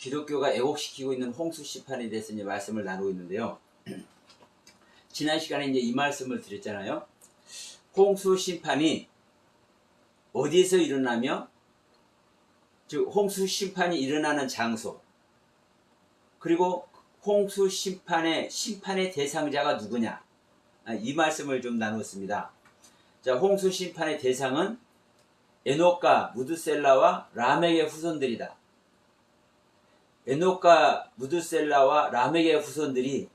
기독교가 애곡시키고 있는 홍수 심판에 대해서 이제 말씀을 나누고 있는데요. 지난 시간에 이제 이 말씀을 드렸잖아요. 홍수 심판이 어디에서 일어나며, 즉 홍수 심판이 일어나는 장소, 그리고 홍수 심판의 대상자가 누구냐, 이 말씀을 좀 나누었습니다. 자, 홍수 심판의 대상은 에녹과 무드셀라와 라멕의 후손들이다. 에녹과 무드셀라와 라멕의 후손들이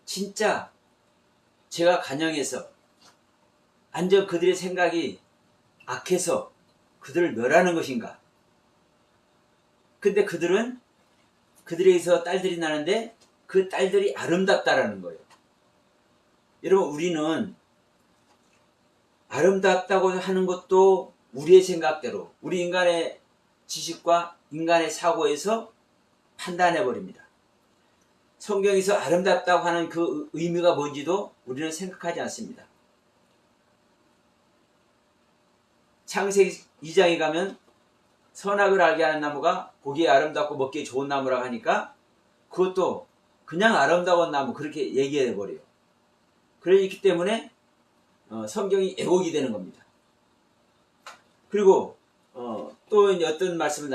진짜 제가 간영해서 완전 그들의 생각이 악해서 그들을 멸하는 것인가? 근데 그들에게서 딸들이 나는데 그 딸들이 아름답다라는 거예요. 여러분, 우리는 아름답다고 하는 것도 우리의 생각대로, 우리 인간의 지식과 인간의 사고에서 판단해버립니다. 성경에서 아름답다고 하는 그 의미가 뭔지도 우리는 생각하지 않습니다. 창세기 2장에 가면 선악을 알게 하는 나무가 보기에 아름답고 먹기에 좋은 나무라고 하니까 그것도 그냥 아름다운 나무 그렇게 얘기해버려요. 그렇기 때문에 성경이 애곡이 되는 겁니다. 그리고 또 어떤 말씀을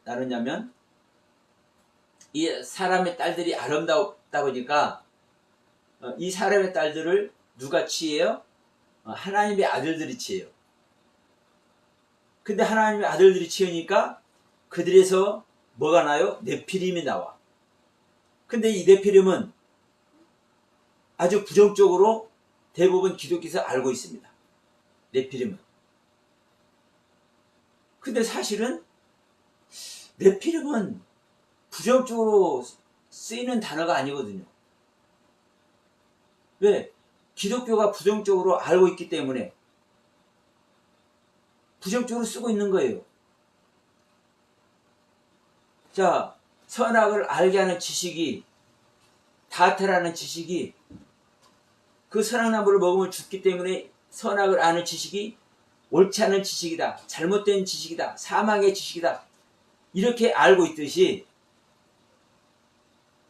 나눴냐면, 이 사람의 딸들이 아름답다 보니까 이 사람의 딸들을 누가 취해요? 하나님의 아들들이 취해요. 근데 하나님의 아들들이 취하니까 그들에서 뭐가 나요? 네피림이 나와. 근데 이 네피림은 아주 부정적으로 대부분 기독교에서 알고 있습니다. 네피림은. 근데 사실은 네피림은 부정적으로 쓰이는 단어가 아니거든요. 왜? 기독교가 부정적으로 알고 있기 때문에 부정적으로 쓰고 있는 거예요. 자, 선악을 알게 하는 지식이, 다트라는 지식이, 그 선악나무를 먹으면 죽기 때문에 선악을 아는 지식이 옳지 않은 지식이다, 잘못된 지식이다, 사망의 지식이다, 이렇게 알고 있듯이,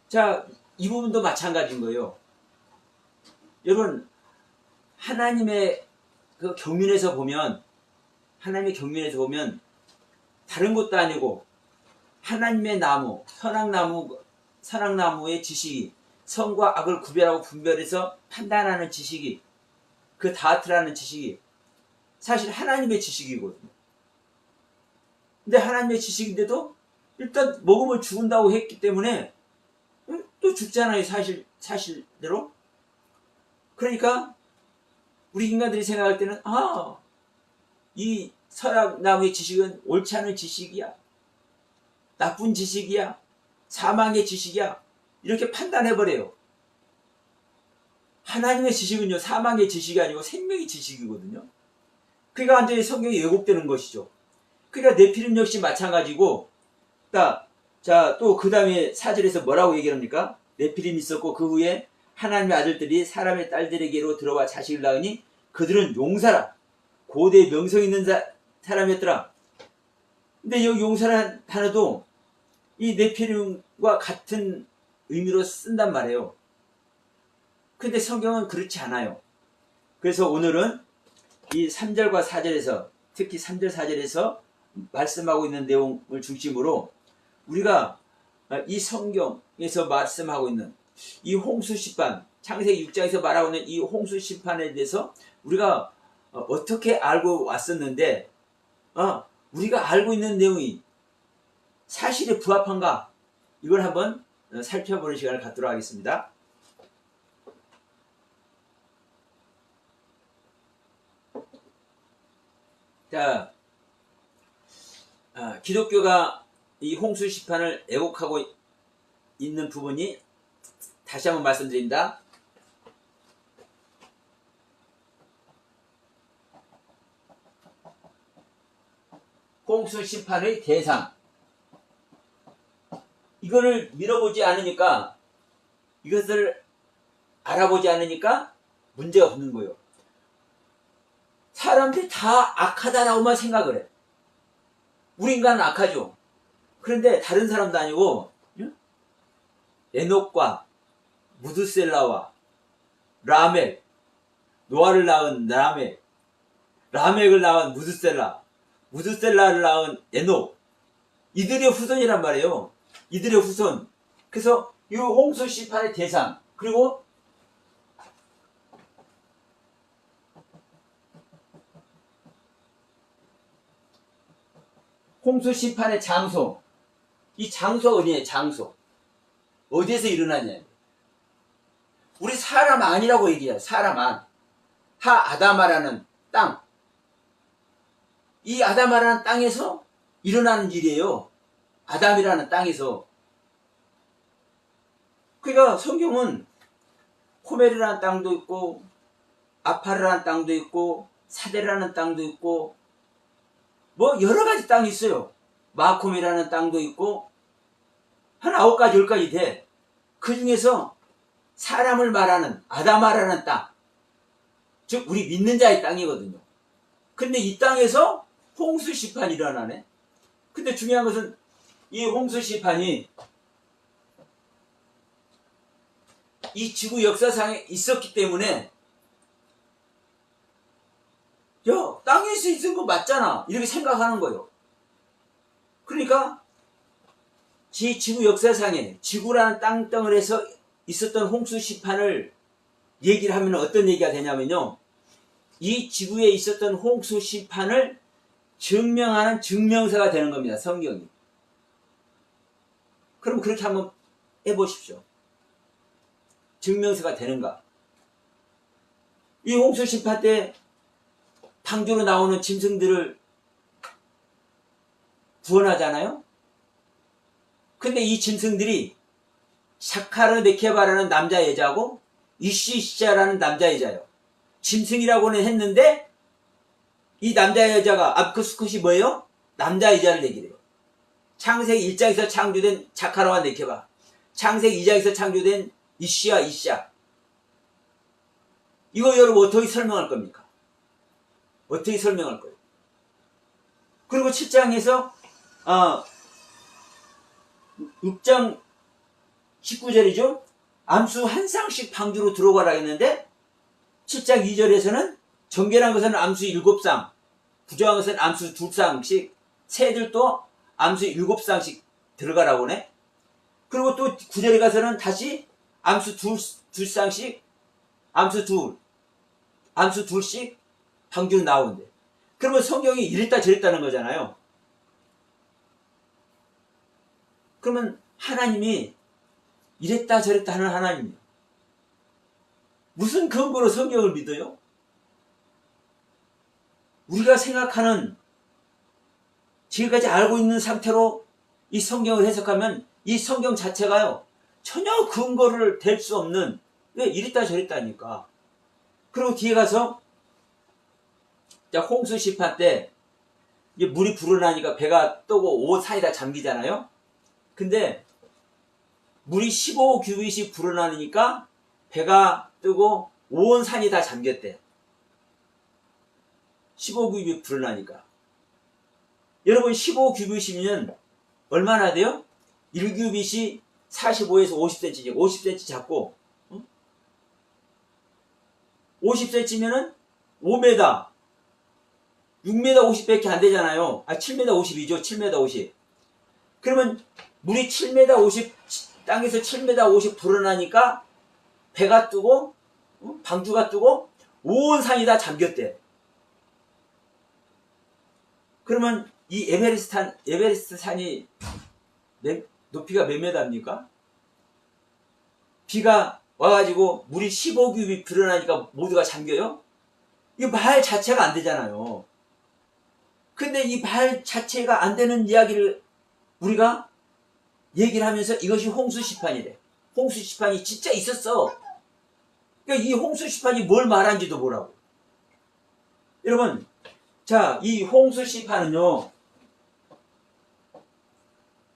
자, 이 부분도 마찬가지인 거예요. 여러분, 하나님의 그 경륜에서 보면 다른 것도 아니고 하나님의 나무, 선악나무의 지식이, 선과 악을 구별하고 분별해서 판단하는 지식이, 그 다트라는 지식이 사실 하나님의 지식이거든요. 근데 하나님의 지식인데도 일단 먹으면 죽는다고 했기 때문에 또 죽잖아요, 사실대로. 그러니까 우리 인간들이 생각할 때는 이 선악나무의 지식은 옳지 않은 지식이야, 나쁜 지식이야, 사망의 지식이야, 이렇게 판단해버려요. 하나님의 지식은요, 사망의 지식이 아니고 생명의 지식이거든요. 그러니까 완전히 성경이 왜곡되는 것이죠. 그러니까 네피림 역시 마찬가지고, 자, 또 그 다음에 4절에서 뭐라고 얘기합니까? 네피림이 있었고 그 후에 하나님의 아들들이 사람의 딸들에게로 들어와 자식을 낳으니 그들은 용사라, 고대 명성 있는 사람이었더라. 근데 여기 용사라는 단어도 이 네피림과 같은 의미로 쓴단 말이에요. 근데 성경은 그렇지 않아요. 그래서 오늘은 이 3절과 4절에서, 특히 3절 4절에서 말씀하고 있는 내용을 중심으로 우리가 이 성경에서 말씀하고 있는 이 홍수 심판, 창세기 6장에서 말하고 있는 이 홍수 심판에 대해서 우리가 어떻게 알고 왔었는데, 우리가 알고 있는 내용이 사실에 부합한가, 이걸 한번 살펴보는 시간을 갖도록 하겠습니다. 자, 기독교가 이 홍수 심판을 애곡하고 있는 부분이, 다시 한번 말씀드립니다. 홍수 심판의 대상, 이거를 밀어보지 않으니까, 이것을 알아보지 않으니까 문제가 없는 거예요. 사람들이 다 악하다라고만 생각을 해. 우리 인간은 악하죠. 그런데 다른 사람도 아니고 에녹과 무드셀라와 라멕, 노아를 낳은 라멕, 라멕을 낳은 무드셀라, 무드셀라를 낳은 에녹, 이들의 후손이란 말이에요. 이들의 후손. 그래서 이 홍수 심판의 대상, 그리고 홍수 심판의 장소. 이 장소가 어디냐? 장소. 어디에서 일어났냐? 우리 사람 안이라고 얘기해요. 사람 안. 아다마라는 땅. 이 아다마라는 땅에서 일어나는 일이에요. 아담이라는 땅에서. 그러니까 성경은 호멜이라는 땅도 있고 아파르라는 땅도 있고 사데라는 땅도 있고 뭐 여러 가지 땅이 있어요. 마콤이라는 땅도 있고 한 9가지 10가지 돼. 그 중에서 사람을 말하는 아다마라는 땅, 즉 우리 믿는 자의 땅이거든요. 근데 이 땅에서 홍수 심판이 일어나네. 근데 중요한 것은 이 홍수 심판이 이 지구 역사상에 있었기 때문에 야, 땅에서 있은 거 맞잖아. 이렇게 생각하는 거예요. 그러니까 지구 역사상에 지구라는 땅덩어리에서 있었던 홍수 심판을 얘기를 하면 어떤 얘기가 되냐면요. 이 지구에 있었던 홍수 심판을 증명하는 증명서가 되는 겁니다. 성경이. 그럼 그렇게 한번 해보십시오. 증명서가 되는가? 이 홍수 심판 때 방주로 나오는 짐승들을 구원하잖아요? 근데 이 짐승들이 샤카르 네케바라는 남자 여자고 이시시자라는 남자 여자예요. 짐승이라고는 했는데 이 남자 여자가 압크스컷이 뭐예요? 남자 여자를 얘기를 해요. 창세기 1장에서 창조된 자카르와 네케바, 창세기 2장에서 창조된 이시야 이시야. 이거 여러분 어떻게 설명할 겁니까? 어떻게 설명할 거예요? 그리고 7장에서 6장 19절이죠. 암수 한 쌍씩 방주로 들어가라 했는데 7장 2절에서는 정결한 것은 암수 7쌍, 부정한 것은 암수 2쌍씩, 새들도 암수 7쌍씩 들어가라고 하네. 그리고 또 9절에 가서는 다시 암수 2쌍씩, 암수 2씩 방주로 나오는데, 그러면 성경이 이랬다 저랬다는 거잖아요. 그러면 하나님이 이랬다 저랬다 하는 하나님이에요. 무슨 근거로 성경을 믿어요? 우리가 생각하는, 지금까지 알고 있는 상태로 이 성경을 해석하면 이 성경 자체가요, 전혀 근거를 댈 수 없는, 왜 이랬다 저랬다니까. 그리고 뒤에 가서 홍수 심판 때 물이 불어나니까 배가 뜨고 옷 사이다 잠기잖아요. 근데 물이 15규빗이 불어나니까 배가 뜨고 온 산이 다 잠겼대. 15규빗 불어나니까. 여러분 15규빗이면 얼마나 돼요? 1규빗이 45에서 50cm, 50cm 잡고 50cm면은 5m, 6m 50밖에 안 되잖아요. 7m 50이죠. 7m 50. 그러면 물이 7m 50, 땅에서 7m 50 불어나니까 배가 뜨고 방주가 뜨고 온 산이 다 잠겼대. 그러면 이 에베레스트 산이 높이가 몇 메다입니까? 비가 와가지고 물이 15규빗 불어나니까 모두가 잠겨요? 이 말 자체가 안 되잖아요. 근데 이 말 자체가 안 되는 이야기를 우리가 얘기를 하면서 이것이 홍수 심판이래. 홍수 심판이 진짜 있었어. 그러니까 이 홍수 심판이 뭘 말하는지도 모르고. 여러분, 자, 이 홍수 심판은요,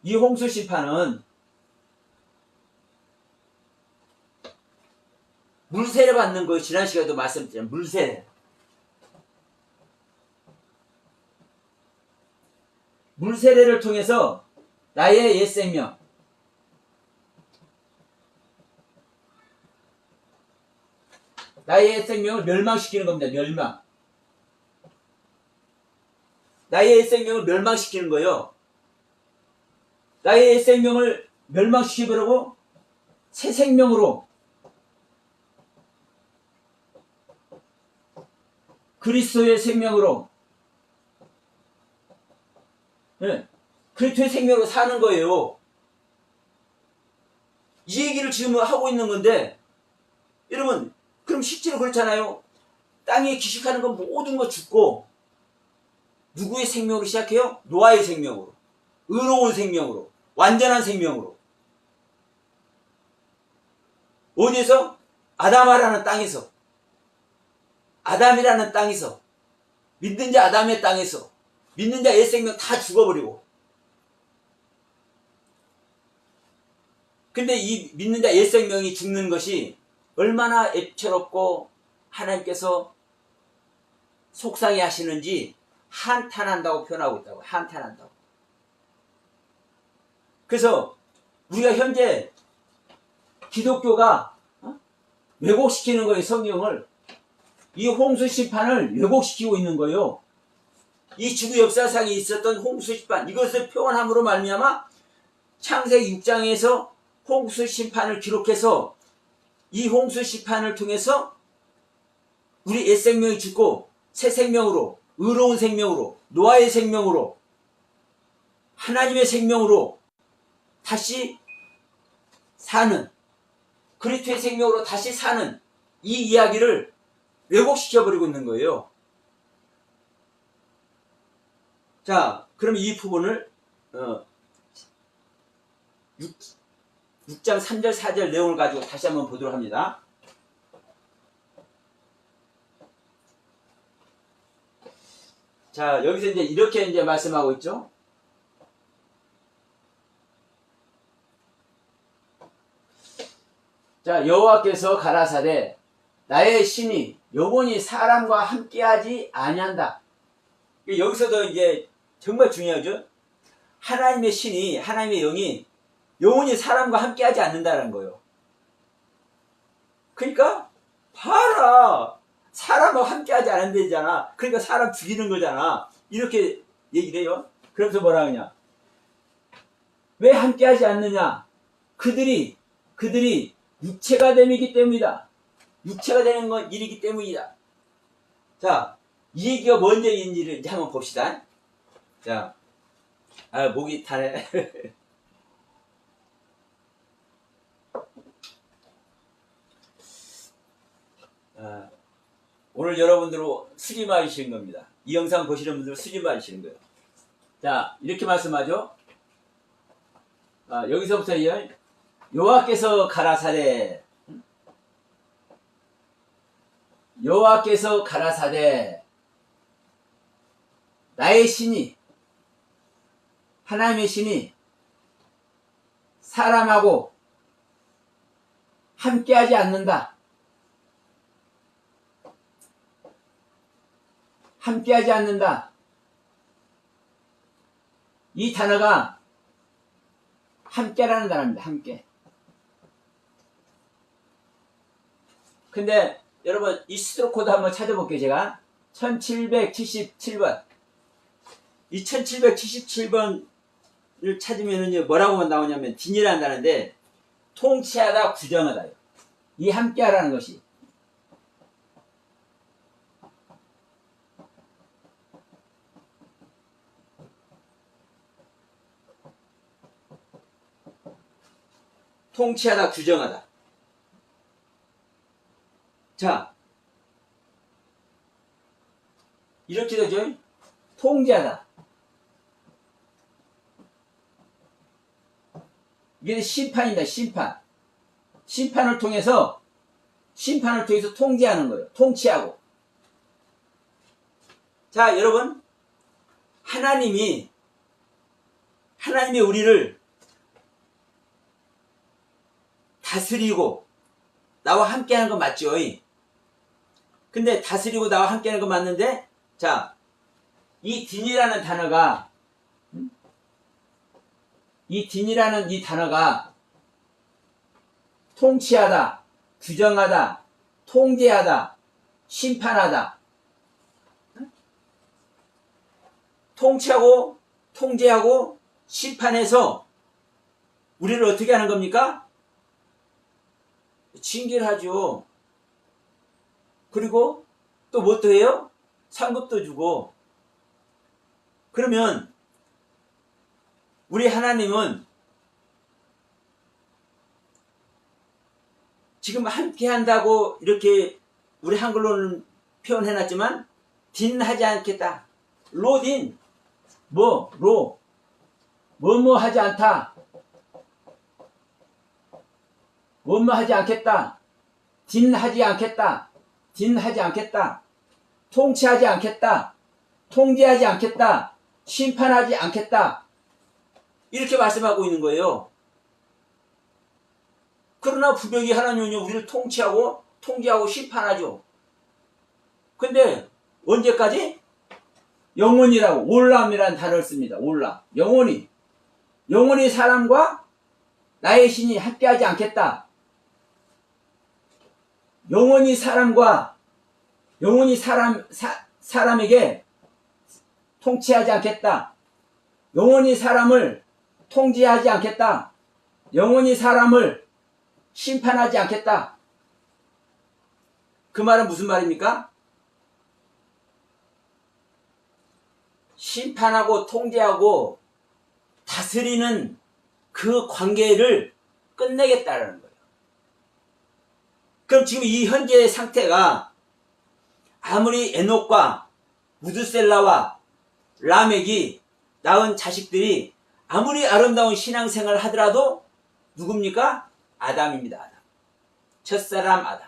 이 홍수 심판은 물세례 받는 거 지난 시간에도 말씀드렸잖아요. 물세례. 물세례를 통해서 나의 옛 생명. 나의 옛 생명을 멸망시키는 겁니다. 멸망. 나의 옛 생명을 멸망시키는 거예요. 나의 옛 생명을 멸망시키려고 새 생명으로 그리스도의 생명으로 그리스도의 생명으로 사는 거예요. 이 얘기를 지금 하고 있는 건데 여러분 그럼 실제로 그렇잖아요. 땅에 기식하는 건 모든 거 죽고 누구의 생명으로 시작해요? 노아의 생명으로, 의로운 생명으로, 완전한 생명으로. 어디에서? 아담아라는 땅에서, 아담이라는 땅에서, 믿는 자 아담의 땅에서, 믿는 자 옛 생명 다 죽어버리고. 근데 이 믿는 자 옛 생명이 죽는 것이 얼마나 애처롭고 하나님께서 속상해 하시는지 한탄한다고 표현하고 있다고. 한탄한다고. 그래서 우리가 현재 기독교가 왜곡시키는 거예요. 성경을. 이 홍수 심판을 왜곡시키고 있는 거예요. 이 지구 역사상에 있었던 홍수 심판, 이것을 표현함으로 말미암아 창세기 6장에서 홍수 심판을 기록해서 이 홍수 심판을 통해서 우리 옛 생명이 죽고 새 생명으로, 의로운 생명으로, 노아의 생명으로, 하나님의 생명으로 다시 사는, 그리스도의 생명으로 다시 사는 이 이야기를 왜곡시켜버리고 있는 거예요. 자, 그럼 이 부분을 6장 3절 4절 내용을 가지고 다시 한번 보도록 합니다. 자, 여기서 이제 이렇게 이제 말씀하고 있죠. 자, 여호와께서 가라사대 나의 신이 영원히 사람과 함께하지 아니한다. 여기서도 이제 정말 중요하죠. 하나님의 신이, 하나님의 영이 영원히 사람과 함께하지 않는다는 거예요. 그러니까 봐라, 사람과 함께하지 않는다잖아. 그러니까 사람 죽이는 거잖아. 이렇게 얘기를 해요. 그러면서 뭐라 하냐? 왜 함께하지 않느냐? 그들이 육체가 됨이기 때문이다. 육체가 되는 건 일이기 때문이다. 자, 이 얘기가 뭔 얘기인지를 이제 한번 봅시다. 자, 목이 타네. 오늘 여러분들로 수지 맞으시는 겁니다. 이 영상 보시는 분들 수지 맞으시는 거예요. 자, 이렇게 말씀하죠. 여기서부터 여호와께서 가라사대, 여호와께서 가라사대 나의 신이, 하나님의 신이 사람하고 함께하지 않는다. 함께하지 않는다. 이 단어가 함께라는 단어입니다. 함께. 근데 여러분 이 스트로크 코드 한번 찾아볼게요. 제가 1777번 이 1777번을 찾으면은 뭐라고 나오냐면 딘이라는 단어인데 통치하다, 구정하다. 이 함께하라는 것이 통치하다, 규정하다. 자, 이렇게 되죠. 통제하다. 이게 심판이다. 심판. 심판을 통해서 통제하는 거예요. 통치하고. 자, 여러분, 하나님이 우리를 다스리고 나와 함께하는 거 맞죠? 근데 다스리고 나와 함께하는 거 맞는데, 자, 이 딘이라는 단어가 이 딘이라는 이 단어가 통치하다, 규정하다, 통제하다, 심판하다. 통치하고 통제하고 심판해서 우리를 어떻게 하는 겁니까? 징계를 하죠. 그리고 또 뭐 또 해요? 상급도 주고. 그러면 우리 하나님은 지금 함께 한다고 이렇게 우리 한글로는 표현해놨지만 딘 하지 않겠다. 로딘. 뭐뭐 하지 않다. 뭐뭐 하지 않겠다. 딘 하지 않겠다. 딘 하지 않겠다. 통치하지 않겠다. 통제하지 않겠다. 심판하지 않겠다. 이렇게 말씀하고 있는 거예요. 그러나 분명히 하나님은 우리를 통치하고 통제하고 심판하죠. 근데 언제까지? 영원이라고 올람이라는 단어를 씁니다. 올람. 영원히. 영원히 사람과 나의 신이 함께하지 않겠다. 영원히 사람과 영원히 사람에게 통치하지 않겠다. 영원히 사람을 통제하지 않겠다. 영원히 사람을 심판하지 않겠다. 그 말은 무슨 말입니까? 심판하고 통제하고 다스리는 그 관계를 끝내겠다라는 거예요. 그럼 지금 이 현재의 상태가 아무리 에녹과 무드셀라와 라멕이 낳은 자식들이 아무리 아름다운 신앙생활을 하더라도 누굽니까? 아담입니다. 아담. 첫사람 아담.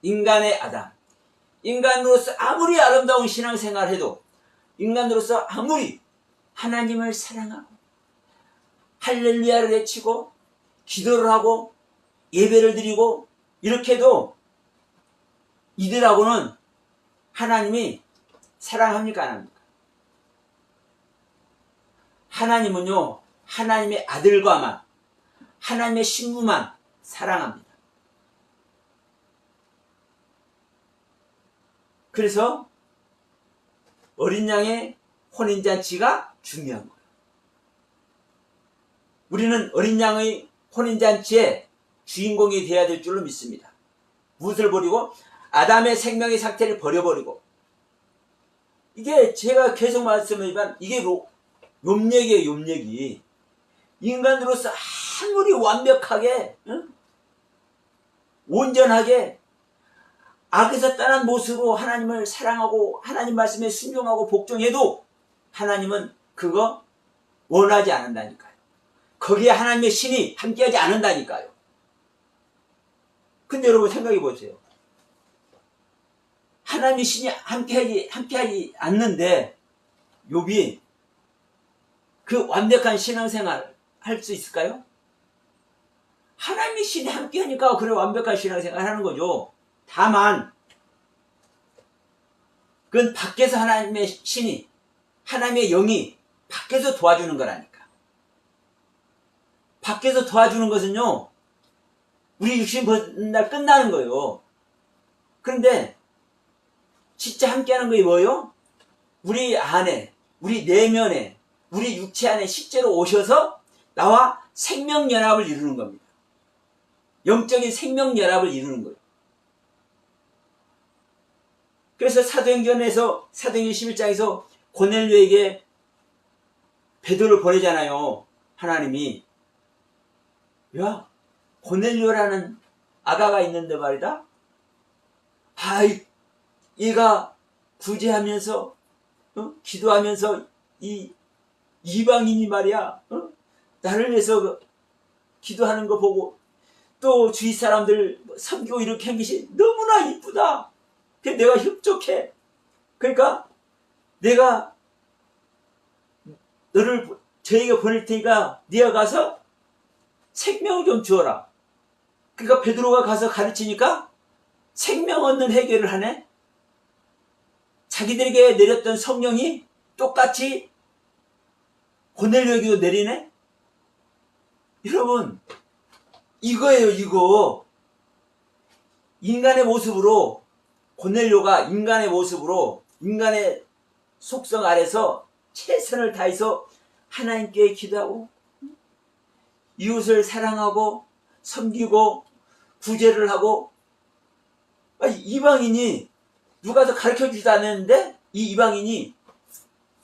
인간의 아담. 인간으로서 아무리 아름다운 신앙생활을 해도 인간으로서 아무리 하나님을 사랑하고 할렐루야를 외치고 기도를 하고 예배를 드리고 이렇게 해도 이들하고는 하나님이 사랑합니까? 안 합니까? 하나님은요, 하나님의 아들과만, 하나님의 신부만 사랑합니다. 그래서 어린 양의 혼인잔치가 중요한 거예요. 우리는 어린 양의 혼인잔치의 주인공이 되어야 될 줄로 믿습니다. 무엇을 버리고? 아담의 생명의 상태를 버려버리고. 이게 제가 계속 말씀드리지만 이게 욥얘기예요. 욥얘기. 인간으로서 아무리 완벽하게 온전하게 악에서 떠난 모습으로 하나님을 사랑하고 하나님 말씀에 순종하고 복종해도 하나님은 그거 원하지 않는다니까요. 거기에 하나님의 신이 함께하지 않는다니까요. 근데 여러분 생각해 보세요. 하나님의 신이 함께하지 않는데 욥이 그 완벽한 신앙생활 할 수 있을까요? 하나님의 신이 함께하니까 그래 완벽한 신앙생활 하는 거죠. 다만 그건 밖에서 하나님의 신이 하나님의 영이 밖에서 도와주는 거라니까. 밖에서 도와주는 것은요 우리 육신 벗는 날 끝나는 거예요. 그런데 진짜 함께하는 게 뭐예요? 우리 안에, 우리 내면에, 우리 육체 안에 실제로 오셔서 나와 생명연합을 이루는 겁니다. 영적인 생명연합을 이루는 거예요. 그래서 사도행전에서 사도행전 11장에서 고넬료에게 베드로를 보내잖아요. 하나님이. 야, 고넬료라는 아가가 있는데 말이다. 얘가 구제하면서 기도하면서 이 이방인이 말이야 나를 위해서 기도하는 거 보고 또 주위 사람들 섬기고 이렇게 한 것이 너무나 이쁘다. 그래서 내가 협조해. 그러니까 내가 너를 저에게 보낼 테니까 네가 가서 생명을 좀 주어라. 그러니까 베드로가 가서 가르치니까 생명 얻는 해결을 하네. 자기들에게 내렸던 성령이 똑같이 고넬료에게도 내리네. 여러분, 이거예요, 이거. 인간의 모습으로, 고넬료가 인간의 모습으로, 인간의 속성 아래서 최선을 다해서 하나님께 기도하고, 이웃을 사랑하고, 섬기고, 구제를 하고, 이방인이 누가 더 가르쳐 주지도 않았는데, 이 이방인이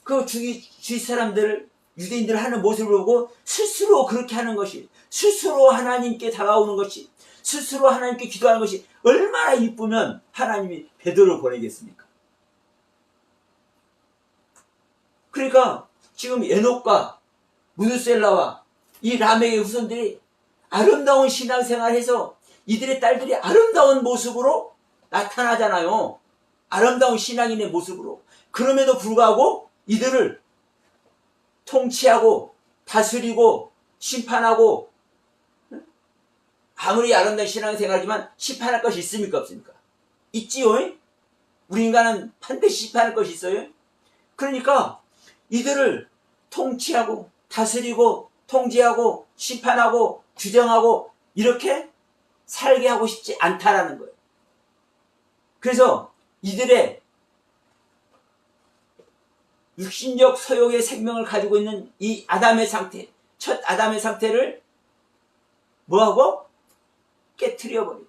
그 주위 사람들, 유대인들 하는 모습을 보고 스스로 그렇게 하는 것이, 스스로 하나님께 다가오는 것이, 스스로 하나님께 기도하는 것이 얼마나 이쁘면 하나님이 베드로를 보내겠습니까? 그러니까 지금 에녹과 무드셀라와 이 라멕의 후손들이 아름다운 신앙생활해서 이들의 딸들이 아름다운 모습으로 나타나잖아요. 아름다운 신앙인의 모습으로. 그럼에도 불구하고 이들을 통치하고 다스리고 심판하고, 아무리 아름다운 신앙생활이지만 심판할 것이 있습니까, 없습니까? 있지요. 우리 인간은 반드시 심판할 것이 있어요. 그러니까 이들을 통치하고 다스리고 통제하고 심판하고 규정하고 이렇게 살게 하고 싶지 않다라는 거예요. 그래서 이들의 육신적 소욕의 생명을 가지고 있는 이 아담의 상태, 첫 아담의 상태를 뭐하고? 깨트려버리고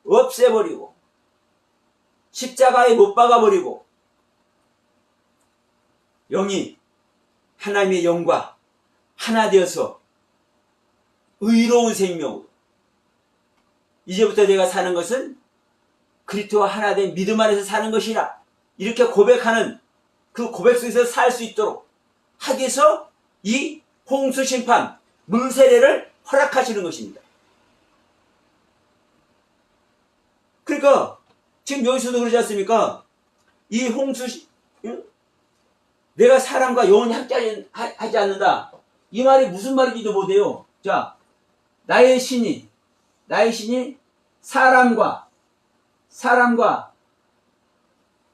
없애버리고 십자가에 못 박아버리고, 영이 하나님의 영과 하나 되어서 의로운 생명으로, 이제부터 내가 사는 것은 그리스도와 하나 된 믿음 안에서 사는 것이라, 이렇게 고백하는 그 고백 속에서 살 수 있도록 하기 위해서 이 홍수심판, 물세례를 허락하시는 것입니다. 그러니까 지금 여기서도 그러지 않습니까? 이 내가 사람과 영원히 함께 하지 않는다, 이 말이 무슨 말인지도 못해요. 자, 나의 신이 사람과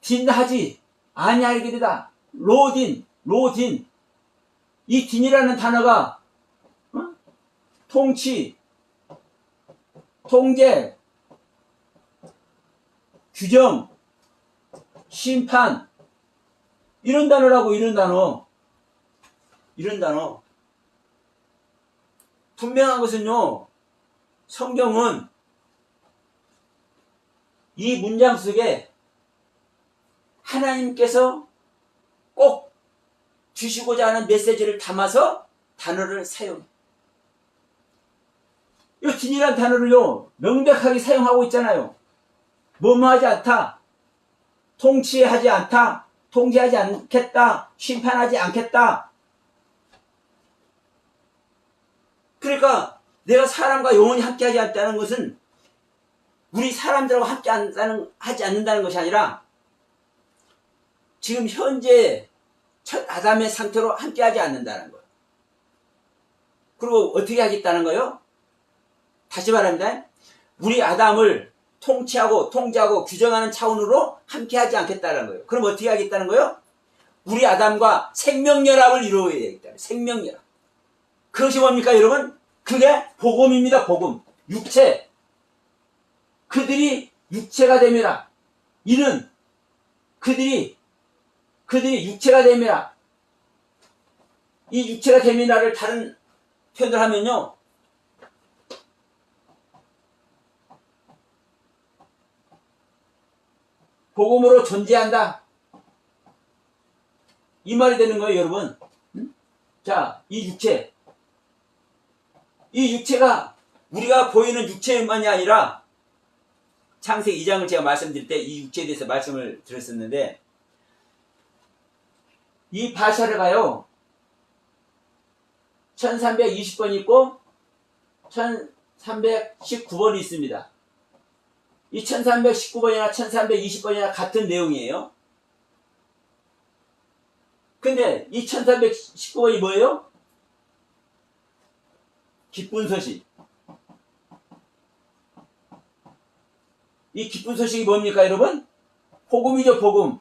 딘하지 아니하리이다. 로딘. 이 딘이라는 단어가 통치, 통제, 규정, 심판, 이런 단어라고. 이런 단어. 분명한 것은요, 성경은 이 문장 속에 하나님께서 꼭 주시고자 하는 메시지를 담아서 단어를 사용해. 이 딘이라는 단어를요, 명백하게 사용하고 있잖아요. 뭐뭐하지 않다, 통치하지 않다, 통제하지 않겠다, 심판하지 않겠다. 그러니까 내가 사람과 영원히 함께하지 않다는 것은 우리 사람들하고 함께 하지 않는다는 것이 아니라 지금 현재 첫 아담의 상태로 함께하지 않는다는 거예요. 그리고 어떻게 하겠다는 거예요? 다시 말합니다. 우리 아담을 통치하고 통제하고 규정하는 차원으로 함께하지 않겠다는 거예요. 그럼 어떻게 하겠다는 거예요? 우리 아담과 생명연합을 이루어야 되겠다. 생명연합. 그것이 뭡니까, 여러분? 그게 복음입니다. 복음. 육체. 그들이 육체가 되매라. 이는 그들이 육체가 되매라. 이 육체가 되매라를 다른 표현을 하면요, 복음으로 존재한다, 이 말이 되는 거예요, 여러분. 자, 이 육체가 우리가 보이는 육체만이 아니라, 창세기 2장을 제가 말씀드릴 때 이 육체에 대해서 말씀을 드렸었는데, 이 바샤르가요 1320번이 있고 1319번이 있습니다. 이 1319번이나 1320번이나 같은 내용이에요. 근데 이 1319번이 뭐예요? 기쁜 소식. 이 기쁜 소식이 뭡니까, 여러분? 복음이죠, 복음.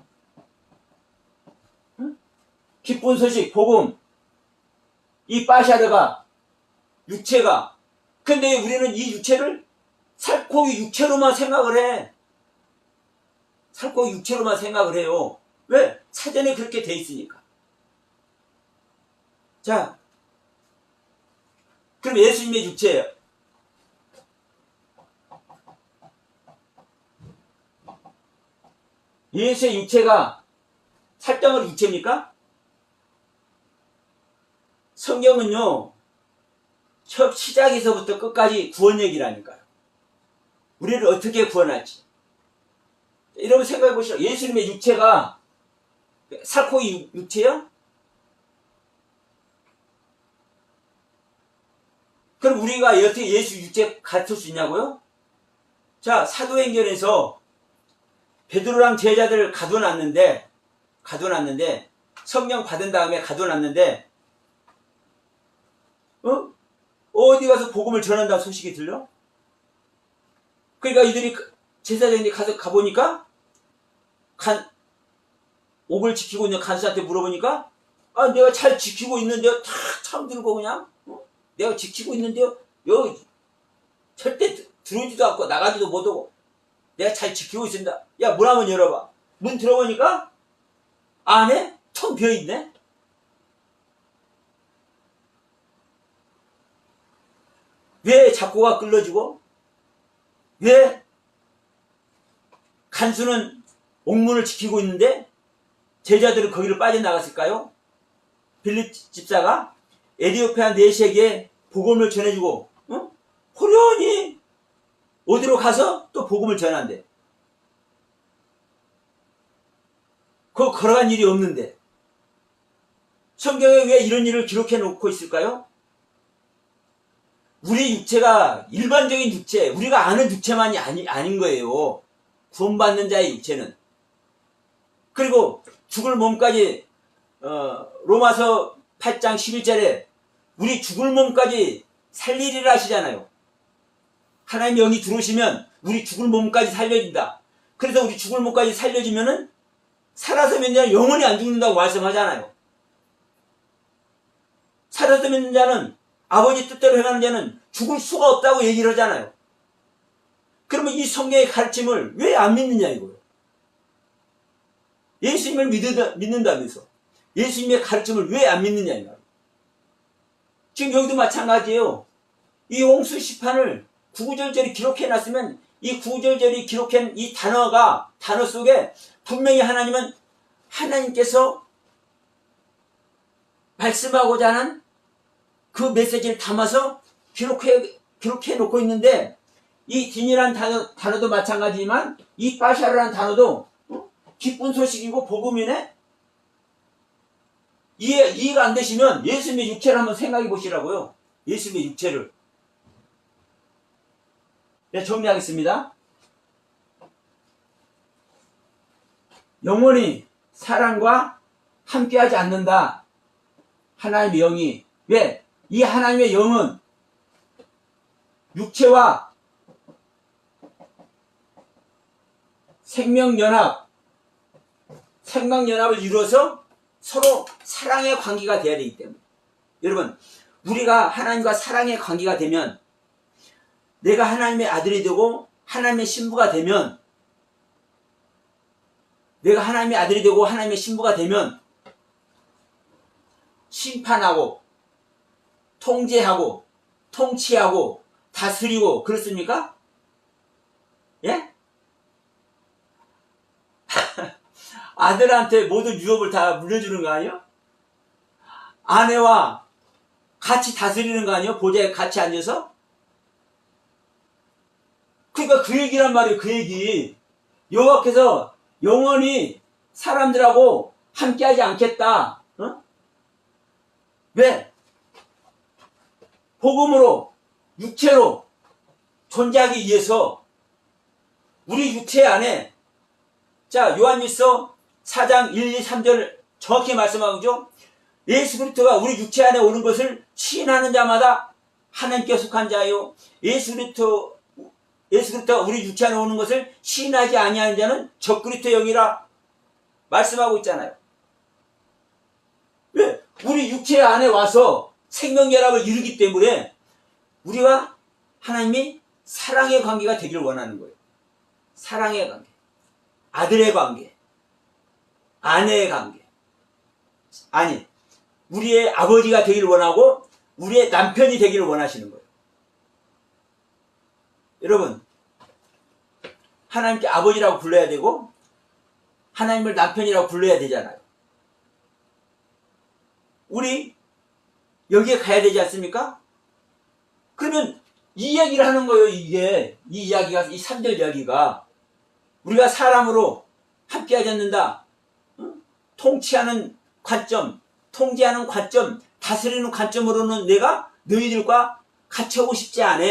기쁜 소식, 복음. 이 바샤르가 육체가. 근데 우리는 이 육체를 살코 육체로만 생각을 해. 살코 육체로만 생각을 해요. 왜? 사전에 그렇게 돼 있으니까. 자, 그럼 예수님의 육체예요. 예수의 육체가 살덩어리 육체입니까? 성경은요, 첫 시작에서부터 끝까지 구원 얘기라니까요. 우리를 어떻게 구원할지. 여러분 생각해 보시죠. 예수님의 육체가 살코기 육체야? 그럼 우리가 어떻게 예수 육체 같을 수 있냐고요? 자, 사도행전에서 베드로랑 제자들을 가둬놨는데 성령 받은 다음에 가둬놨는데 어디 가서 복음을 전한다는 소식이 들려? 그러니까 이들이 제사장들이 가보니까 옥을 지키고 있는 간수한테 물어보니까 내가 잘 지키고 있는데요. 다 참 들고 그냥 내가 지키고 있는데요. 여기 절대 들어오지도 않고 나가지도 못하고 내가 잘 지키고 있습니다. 야, 문 한번 열어봐. 문 들어보니까 안에 텅 비어있네. 왜 작고가 끌러지고 왜 간수는 옥문을 지키고 있는데 제자들은 거기를 빠져나갔을까요? 빌립 집사가 에디오피아 내시에게 복음을 전해주고 호련히 어디로 가서 또 복음을 전한대. 그거 걸어간 일이 없는데 성경에 왜 이런 일을 기록해 놓고 있을까요? 우리 육체가 일반적인 육체, 우리가 아는 육체만이 아닌 거예요. 구원받는 자의 육체는. 그리고 죽을 몸까지 로마서 8장 11절에 우리 죽을 몸까지 살리리라 하시잖아요. 하나님의 영이 들어오시면 우리 죽을 몸까지 살려진다. 그래서 우리 죽을 몸까지 살려지면은 살아서 믿는 자는 영원히 안 죽는다고 말씀하잖아요. 살아서 믿는 자는 아버지 뜻대로 행하는 자는 죽을 수가 없다고 얘기를 하잖아요. 그러면 이 성경의 가르침을 왜 안 믿느냐 이거예요. 예수님을 믿는다면서 예수님의 가르침을 왜 안 믿느냐 이거예요. 지금 여기도 마찬가지예요. 이 홍수 시판을 구구절절히 기록해놨으면 이 구구절절히 기록한 이 단어 속에 분명히 하나님은 하나님께서 말씀하고자 하는 그 메시지를 담아서 기록해 놓고 있는데 이 딘이라는 단어도 마찬가지지만 이 바샤르라는 단어도 기쁜 소식이고 복음이네. 이해가 안 되시면 예수님의 육체를 한번 생각해 보시라고요. 예수님의 육체를. 네, 정리하겠습니다. 영원히 사랑과 함께하지 않는다. 하나님의 영이. 왜? 이 하나님의 영은 육체와 생명연합을 이루어서 서로 사랑의 관계가 되어야 되기 때문에. 여러분, 우리가 하나님과 사랑의 관계가 되면 내가 하나님의 아들이 되고 하나님의 신부가 되면 내가 하나님의 아들이 되고 하나님의 신부가 되면 심판하고 통제하고 통치하고 다스리고 그렇습니까? 예? 아들한테 모든 유업을 다 물려주는 거 아니에요? 아내와 같이 다스리는 거 아니에요? 보좌에 같이 앉아서? 그러니까 그 얘기란 말이에요. 그 얘기. 여호와께서 영원히 사람들하고 함께하지 않겠다. 왜? 복음으로 육체로 존재하기 위해서 우리 육체 안에 자 요한일서 4장 1, 2, 3절 정확히 말씀하죠. 예수 그리스도가 우리 육체 안에 오는 것을 시인하는 자마다 하나님께 속한 자요. 예수 그리스도가 우리 육체 안에 오는 것을 시인하지 아니하는 자는 적그리스도 영이라 말씀하고 있잖아요. 왜? 우리 육체 안에 와서 생명연합을 이루기 때문에 우리와 하나님이 사랑의 관계가 되기를 원하는 거예요. 사랑의 관계, 아들의 관계, 아내의 관계. 아니, 우리의 아버지가 되기를 원하고 우리의 남편이 되기를 원하시는 거예요. 여러분, 하나님께 아버지라고 불러야 되고 하나님을 남편이라고 불러야 되잖아요. 우리 여기에 가야 되지 않습니까? 그러면 이 이야기를 하는 거예요. 이게 이 이야기가, 이 3절 이야기가 우리가 사람으로 함께하지 않는다. 통치하는 관점, 통제하는 관점, 다스리는 관점으로는 내가 너희들과 같이 하고 싶지 않아.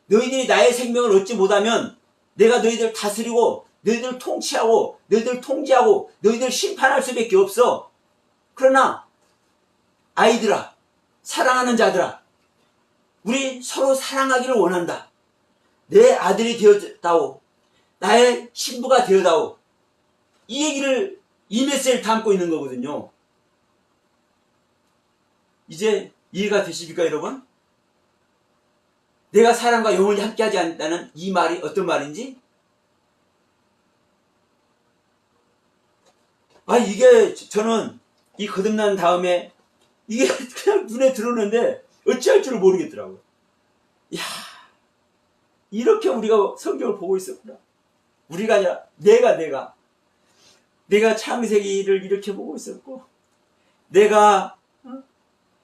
너희들이 나의 생명을 얻지 못하면 내가 너희들 다스리고 너희들 통치하고 너희들 통제하고 너희들 심판할 수밖에 없어. 그러나 아이들아, 사랑하는 자들아, 우리 서로 사랑하기를 원한다. 내 아들이 되었다오, 나의 신부가 되어다오. 이 얘기를, 이 메시지를 담고 있는 거거든요. 이제 이해가 되십니까, 여러분? 내가 사람과 영원히 함께하지 않는다는 이 말이 어떤 말인지? 이게 저는 이 거듭난 다음에 이게 그냥 눈에 들어오는데 어찌할 줄을 모르겠더라고요. 이야, 이렇게 우리가 성경을 보고 있었구나. 우리가 아니라 내가 창세기를 이렇게 보고 있었고, 내가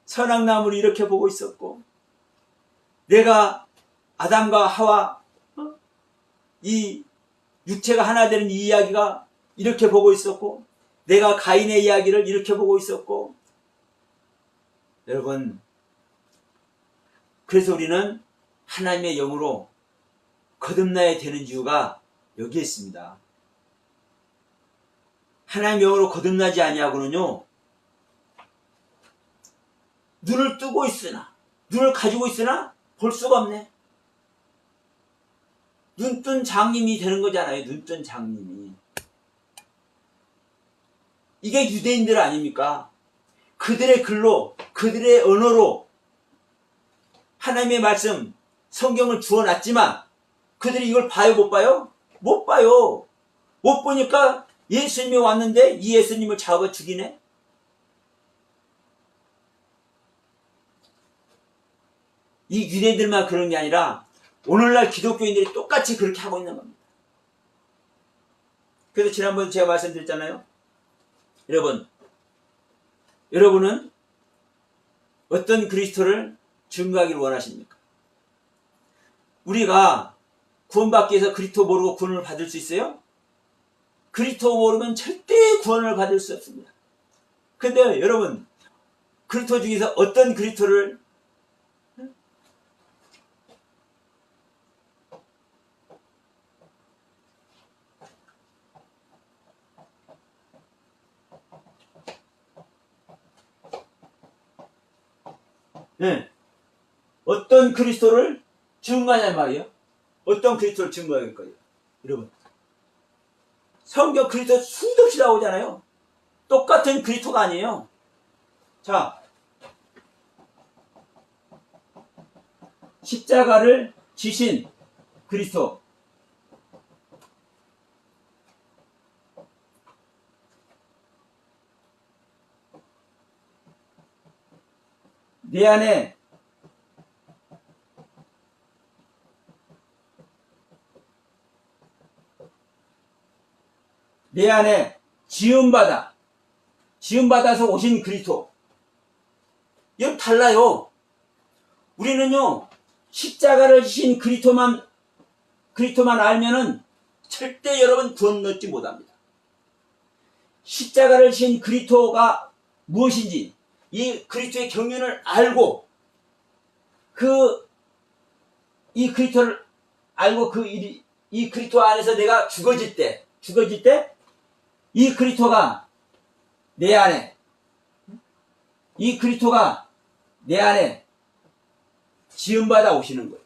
선악나무를 이렇게 보고 있었고, 내가 아담과 하와 이 육체가 하나 되는 이 이야기가 이렇게 보고 있었고, 내가 가인의 이야기를 이렇게 보고 있었고. 여러분, 그래서 우리는 하나님의 영으로 거듭나야 되는 이유가 여기에 있습니다. 하나님의 영으로 거듭나지 아니하고는요, 눈을 뜨고 있으나, 눈을 가지고 있으나 볼 수가 없네. 눈뜬 장님이 되는 거잖아요. 눈뜬 장님이. 이게 유대인들 아닙니까? 그들의 글로, 그들의 언어로 하나님의 말씀, 성경을 주어놨지만 그들이 이걸 봐요, 못 봐요? 못 봐요. 못 보니까 예수님이 왔는데 이 예수님을 잡아 죽이네? 이 유대인들만 그런 게 아니라 오늘날 기독교인들이 똑같이 그렇게 하고 있는 겁니다. 그래서 지난번에 제가 말씀드렸잖아요. 여러분은 어떤 그리스도를 증거하기를 원하십니까? 우리가 구원받기 위해서 그리스도 모르고 구원을 받을 수 있어요? 그리스도 모르면 절대 구원을 받을 수 없습니다. 근데 여러분, 그리스도 중에서 어떤 그리스도를 어떤 그리스도를 증거하냐 말이에요. 어떤 그리스도를 증거할 거예요. 여러분, 성경 그리스도 수도 없이 나오잖아요. 똑같은 그리스도가 아니에요. 자, 십자가를 지신 그리스도. 내 안에 지음받아서 오신 그리스도. 이건 달라요. 우리는요, 십자가를 지신 그리스도만 알면은 절대 여러분 구원 얻지 못합니다. 십자가를 지신 그리스도가 무엇인지, 이 그리스도의 경륜을 알고, 이 그리스도를 알고 이 그리스도 안에서 내가 죽어질 때, 이 그리스도가 내 안에, 지음받아 오시는 거예요.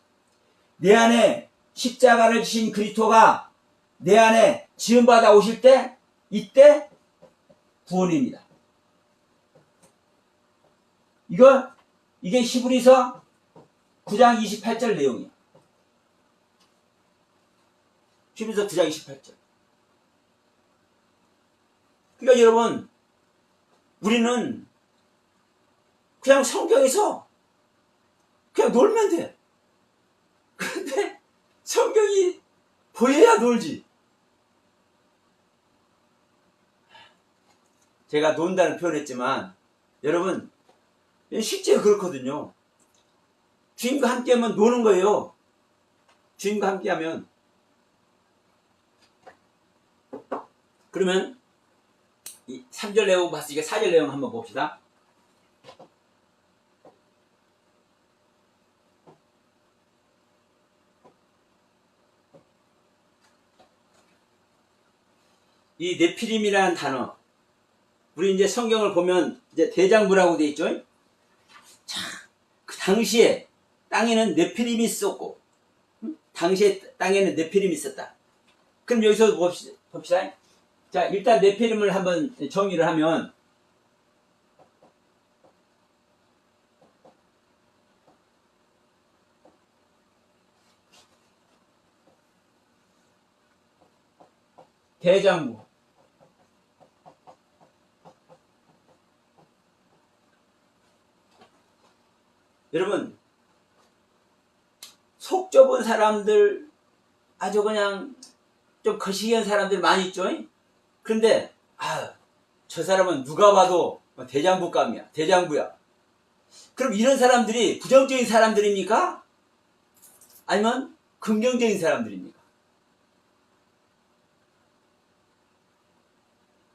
내 안에 십자가를 지신 그리스도가 내 안에 지음받아 오실 때, 이때 구원입니다. 이게 히브리서 9장 28절 내용이야. 주민서 9장 28절. 그러니까 여러분, 우리는 그냥 성경에서 그냥 놀면 돼. 그런데 성경이 보여야 놀지. 제가 논다는 표현했지만 여러분 실제로 그렇거든요. 주님과 함께하면 노는 거예요. 주님과 함께하면. 그러면 이 3절 내용 봤으니까 4절 내용 한번 봅시다. 이 네피림이라는 단어, 우리 이제 성경을 보면 이제 대장부라고 돼 있죠. 자, 그 당시에 땅에는 네피림이 있었고, 당시에 땅에는 네피림이 있었다. 그럼 여기서 봅시다. 자, 일단 네피림을 한번 정의를 하면, 대장부. 여러분, 속 좁은 사람들, 아주 그냥 좀 거시기한 사람들 많이 있죠? 그런데, 저 사람은 누가 봐도 대장부감이야. 대장부야. 그럼 이런 사람들이 부정적인 사람들입니까? 아니면 긍정적인 사람들입니까?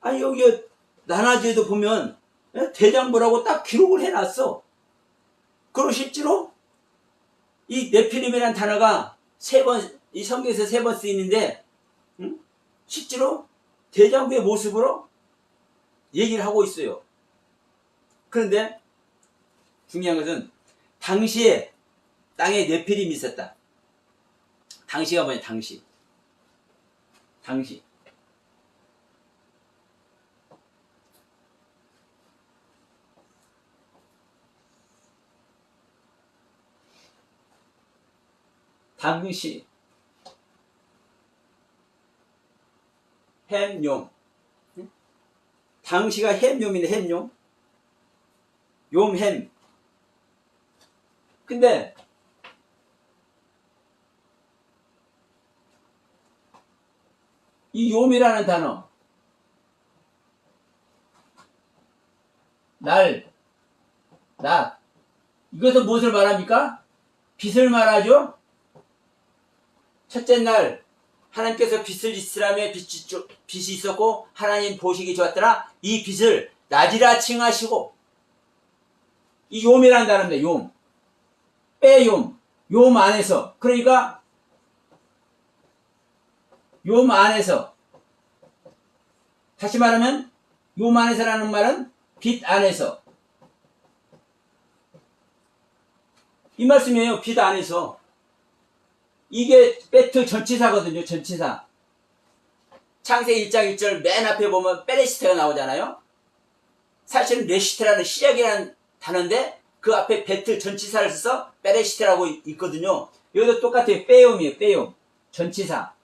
아니, 여기 나나지에도 보면 대장부라고 딱 기록을 해놨어. 그리고 실제로 이 네피림이라는 단어가 이 성경에서 3번 쓰이는데, 실제로 대장부의 모습으로 얘기를 하고 있어요. 그런데 중요한 것은 당시에 땅에 네피림이 있었다. 당시가 뭐냐, 당시. 햄용. 당시가 햄용이네, 햄용. 용햄. 근데 이 용이라는 단어, 날, 낮, 이것은 무엇을 말합니까? 빛을 말하죠? 첫째 날 하나님께서 빛을 있으라며 빛이 있었고 하나님 보시기 좋았더라. 이 빛을 낮이라 칭하시고, 이 욤이라는 단어입니다. 욤. 빼욤. 욤 안에서. 그러니까 욤 안에서. 다시 말하면 욤 안에서라는 말은 빛 안에서. 이 말씀이에요. 빛 안에서. 이게 베트 전치사거든요. 전치사. 창세기 1장 1절 맨 앞에 보면 베레시트가 나오잖아요. 사실은 레시트라는 시작이라는 단어인데 그 앞에 베트 전치사를 써서 베레시트라고 있거든요. 여기도 똑같아요. 빼옴이에요. 빼옴. 전치사.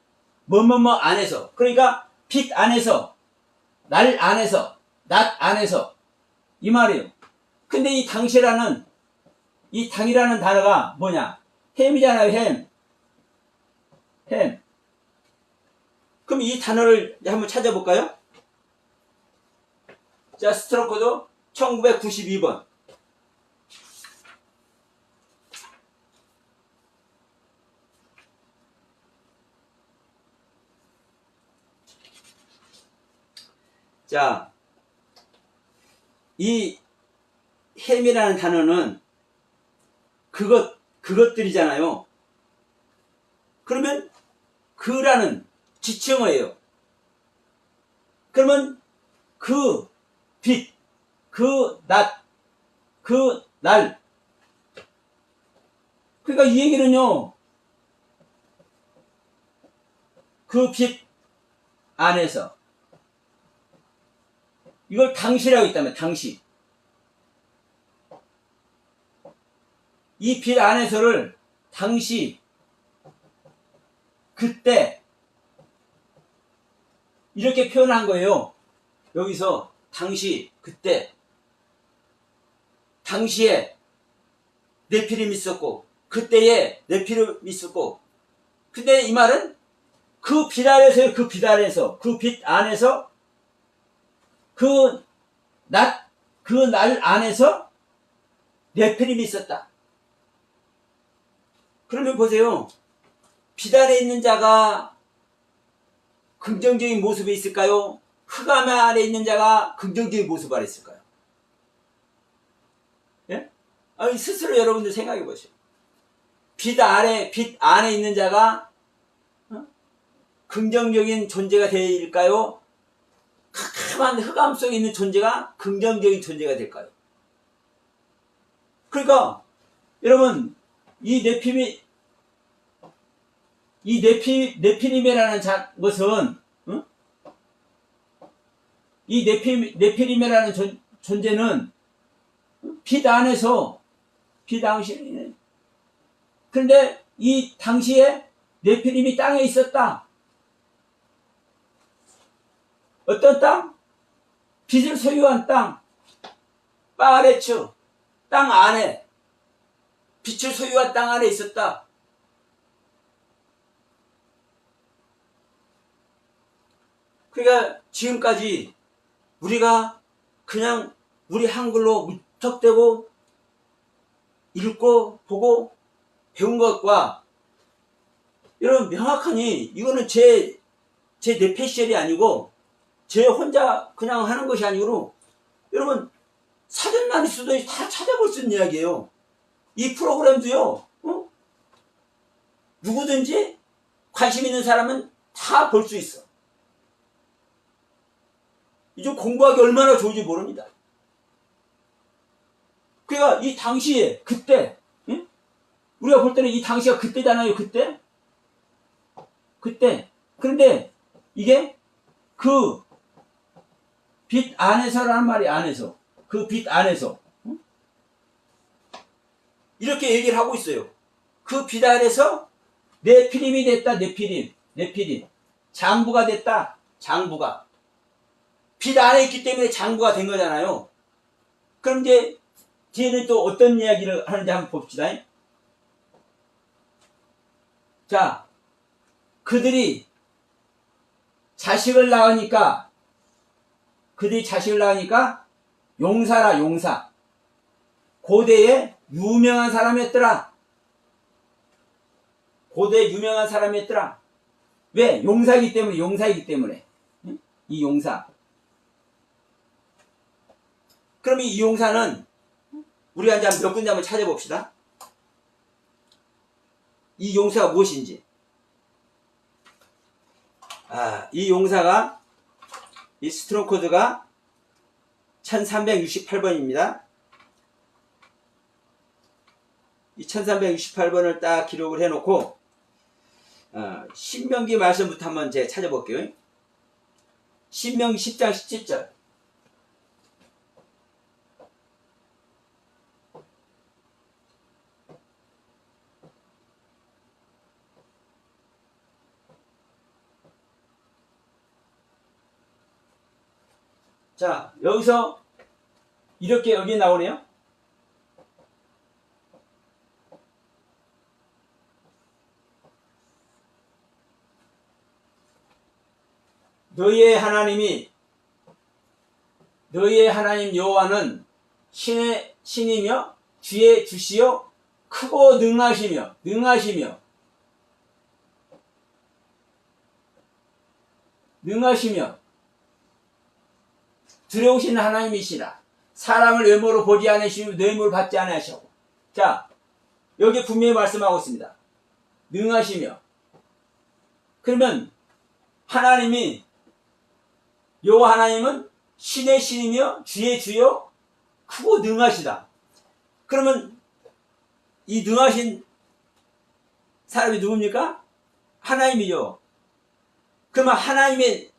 뭐뭐뭐 안에서. 그러니까 빛 안에서, 날 안에서, 낮 안에서, 이 말이에요. 근데 이 당시라는, 이 당이라는 단어가 뭐냐? 햄이잖아요. 햄. 그럼 이 단어를 한번 찾아볼까요? 자, 스트로코드 1992번. 자, 이 햄이라는 단어는 그것들이잖아요. 그러면 그라는 지칭어예요. 그러면 그 빛, 그 낮, 그 날. 그러니까 이 얘기는요, 그 빛 안에서. 이걸 당시라고 있다면, 당시. 이 빛 안에서를 당시, 그때 이렇게 표현한 거예요. 여기서 당시, 그때, 당시에 네피림이 있었고 그때에 네피림이 있었고, 근데 이 말은 그 빛 아래서요. 그 빛 아래서, 그 빛 안에서, 그 날 안에서 네피림이 있었다. 그러면 보세요. 빛 아래 있는 자가 긍정적인 모습에 있을까요? 흑암 아래 있는 자가 긍정적인 모습 아래 있을까요? 예? 아니, 스스로 여러분들 생각해 보세요. 빛 안에 있는 자가 긍정적인 존재가 될까요? 캄캄한 흑암 속에 있는 존재가 긍정적인 존재가 될까요? 그러니까 여러분, 이 네피림이라는 것은, 이 네피림이라는 존재는 빛 안에서, 그런데 이 당시에 네피림이 땅에 있었다. 어떤 땅? 빛을 소유한 땅, 파레츠, 땅 안에, 빛을 소유한 땅 안에 있었다. 그러니까 지금까지 우리가 그냥 우리 한글로 무턱대고 읽고 보고 배운 것과, 여러분 명확하니 이거는 제 뇌패셜이 아니고 제 혼자 그냥 하는 것이 아니고, 여러분 사전만 있어도 다 찾아볼 수 있는 이야기예요. 이 프로그램도요, 누구든지 관심 있는 사람은 다 볼 수 있어. 이제 공부하기 얼마나 좋은지 모릅니다. 그러니까 이 당시에, 그때, 응? 우리가 볼 때는 이 당시가 그때잖아요. 그때. 그런데 이게 그 빛 안에서라는 말이, 안에서, 그 빛 안에서, 응? 이렇게 얘기를 하고 있어요. 그 빛 안에서 네피림이 됐다. 네피림 장부가 됐다. 장부가 빛 안에 있기 때문에 장부가 된 거잖아요. 그럼 이제 뒤에는 또 어떤 이야기를 하는지 한번 봅시다. 자, 그들이 자식을 낳으니까 용사라, 용사. 고대에 유명한 사람이었더라. 왜? 용사이기 때문에. 응? 이 용사. 그럼 이 용사는 우리가 이제 몇 군데 한번 찾아봅시다. 이 용사가 무엇인지. 이 용사가, 이 스트롱 코드가 1368번입니다. 이 1368번을 딱 기록을 해놓고, 신명기 말씀부터 한번 제가 찾아볼게요. 신명기 10장 17절. 자, 여기서 이렇게 여기 나오네요. 너희의 하나님 여호와는 신이며 주의 주시요 크고 능하시며 두려우신 하나님이시라. 사람을 외모로 보지 않으시고 뇌물을 받지 않으시고. 자, 여기 분명히 말씀하고 있습니다. 능하시며. 그러면 여호와 하나님은 신의 신이며 주의 주요 크고 능하시다. 그러면 이 능하신 사람이 누굽니까? 하나님이요. 그러면 하나님의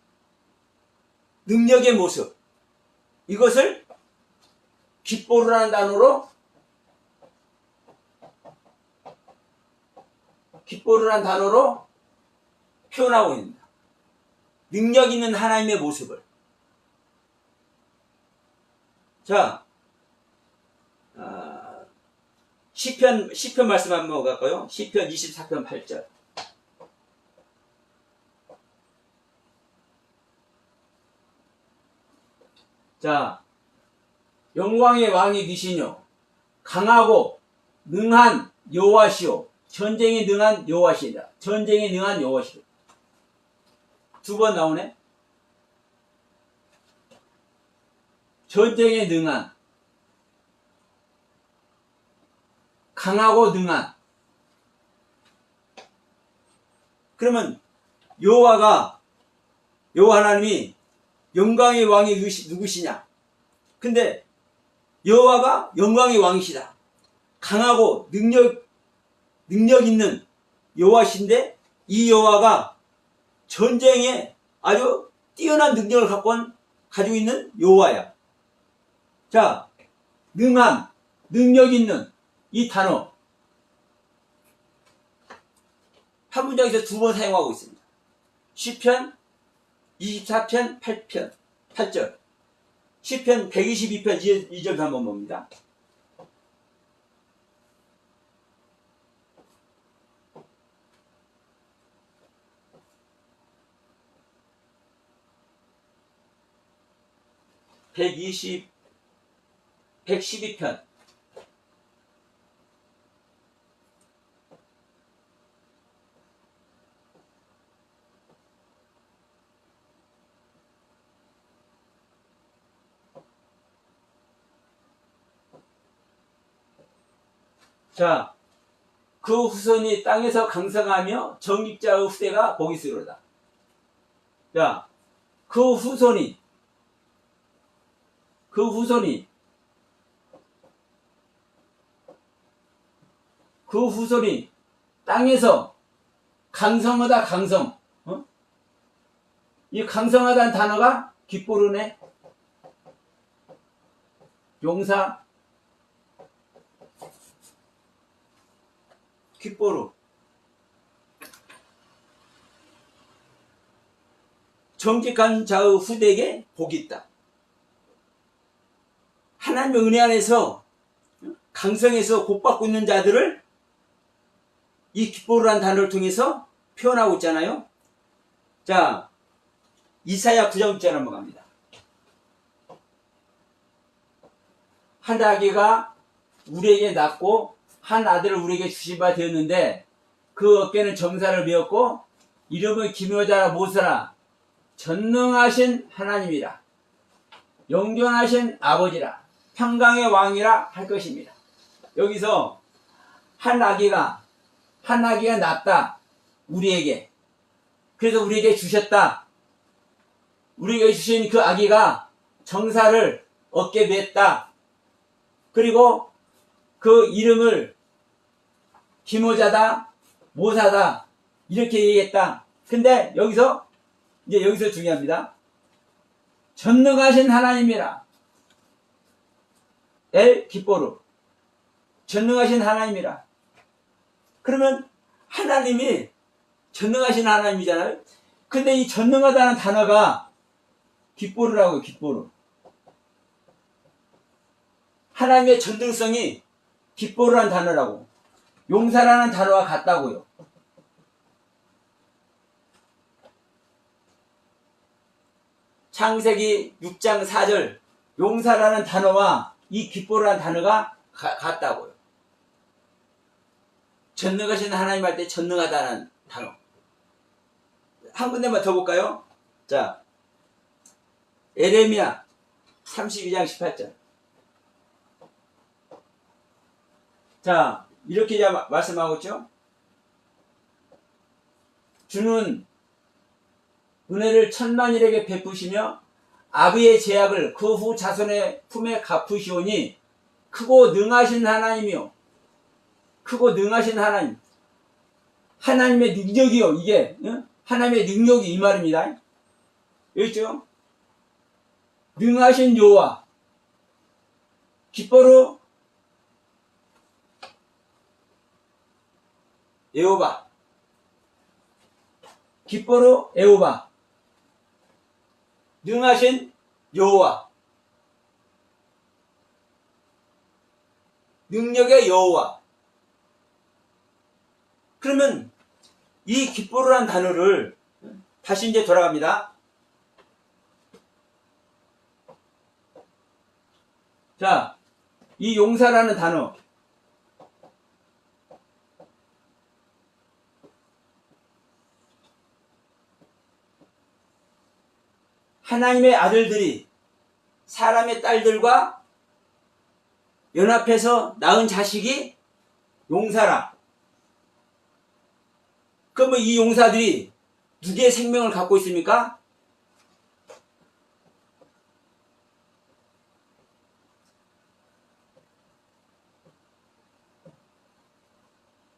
능력의 모습, 이것을 깃보르라는 단어로 기뻐르란 단어로 표현하고 있습니다. 능력 있는 하나님의 모습을. 자, 시편 말씀 한번 갈까요? 시편 24편 8절. 자, 영광의 왕이 되시뇨 강하고 능한 여호와시오 전쟁에 능한 여호와시다. 전쟁에 능한 여호와시오. 두 번 나오네. 전쟁에 능한, 강하고 능한. 그러면 여호와 하나님이 영광의 왕이 누구시냐? 근데 여호와가 영광의 왕이시다. 강하고 능력 있는 여호와신데 이 여호와가 전쟁에 아주 뛰어난 능력을 가지고 있는 여호와야. 자, 능한, 능력 있는 이 단어 한 문장에서 두 번 사용하고 있습니다. 시편 24편 8절, 시편 122편 2절도 한번 봅니다. (112편) 자, 그 후손이 땅에서 강성하며 정직자의 후대가 복이스로다. 자, 그 후손이 땅에서 강성하다. 강성. 이 강성하다는 단어가 깃보르네. 용사 깃보르. 정직한 자의 후대에게 복이 있다. 하나님의 은혜 안에서 강성해서 복받고 있는 자들을 이 깃보르란 단어를 통해서 표현하고 있잖아요. 자, 이사야 9장 6절 한번 갑니다. 한 아기가 우리에게 낳고 한 아들을 우리에게 주신 바 되었는데 그 어깨는 정사를 메었고 이름을 기묘자라 모세라. 전능하신 하나님이라. 영존하신 아버지라. 평강의 왕이라 할 것입니다. 여기서 한 아기가 낳았다. 우리에게. 그래서 우리에게 주셨다. 우리에게 주신 그 아기가 정사를 어깨에 맸다. 그리고 그 이름을 기모자다, 모사다 이렇게 얘기했다. 근데 여기서 중요합니다. 전능하신 하나님이라. 엘 깃보르. 전능하신 하나님이라. 그러면 하나님이 전능하신 하나님이잖아요. 근데 이 전능하다는 단어가 깃보르라고요. 깃보르. 하나님의 전능성이 깃보르라는 단어라고, 용사라는 단어와 같다고요. 창세기 6장 4절 용사라는 단어와 이 깃보르라는 단어가 같다고요. 전능하신 하나님 할 때 전능하다는 단어. 한 군데만 더 볼까요? 자, 에레미야 32장 18절. 자, 이렇게 말씀하고 있죠. 주는 은혜를 천만일에게 베푸시며 아비의 제약을 그 후 자손의 품에 갚으시오니 크고 능하신 하나님이요. 크고 능하신 하나님. 하나님의 능력이요. 이게 하나님의 능력이 이 말입니다. 여기 있죠. 능하신 여호와. 깃보르 여호와. 기뻐로 에호바, 능하신 여호와, 능력의 여호와. 그러면 이 기뻐로란 단어를 다시 이제 돌아갑니다. 자, 이 용사라는 단어, 하나님의 아들들이 사람의 딸들과 연합해서 낳은 자식이 용사라. 그러면 이 용사들이 누구의 생명을 갖고 있습니까?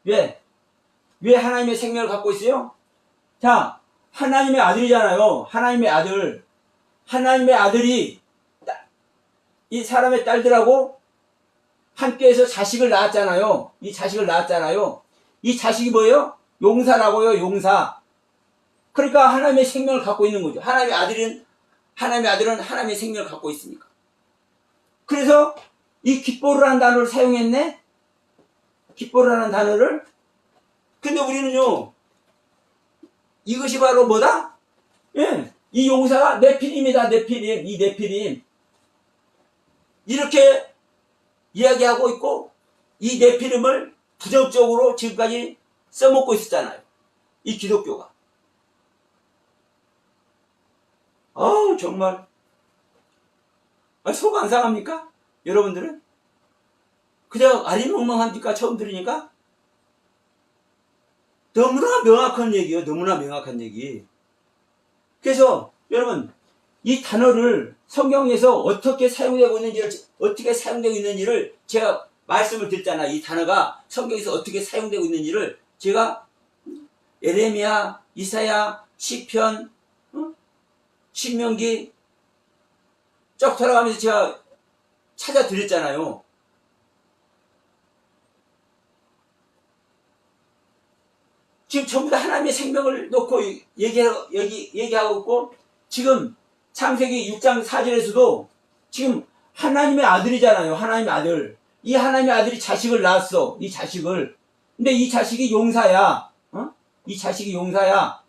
왜 하나님의 생명을 갖고 있어요? 자, 하나님의 아들이잖아요. 하나님의 아들. 하나님의 아들이 이 사람의 딸들하고 함께해서 자식을 낳았잖아요. 이 자식을 낳았잖아요. 이 자식이 뭐예요? 용사라고요, 용사. 그러니까 하나님의 생명을 갖고 있는 거죠. 하나님의 아들은 하나님의 생명을 갖고 있으니까. 그래서 이 기뻐라는 단어를 사용했네? 기뻐라는 단어를. 근데 우리는요, 이것이 바로 뭐다? 예, 이 용사가 네피림이다, 네피림. 이 네피림. 이렇게 이야기하고 있고, 이 네피림을 부정적으로 지금까지 써먹고 있었잖아요. 이 기독교가. 정말. 속 안 상합니까? 여러분들은? 그냥 아리멍멍합니까? 처음 들으니까? 너무나 명확한 얘기예요. 너무나 명확한 얘기. 그래서 여러분, 이 단어를 성경에서 어떻게 사용되고 있는지를 제가 말씀을 드렸잖아요. 이 단어가 성경에서 어떻게 사용되고 있는지를 제가 에레미야, 이사야, 시편, 신명기 쭉 돌아가면서 제가 찾아드렸잖아요. 지금 전부 다 하나님의 생명을 놓고 얘기하고 있고, 지금 창세기 6장 4절에서도 지금 하나님의 아들이잖아요. 하나님의 아들. 이 하나님의 아들이 자식을 낳았어. 이 자식을. 근데 이 자식이 용사야. 이 자식이 용사야.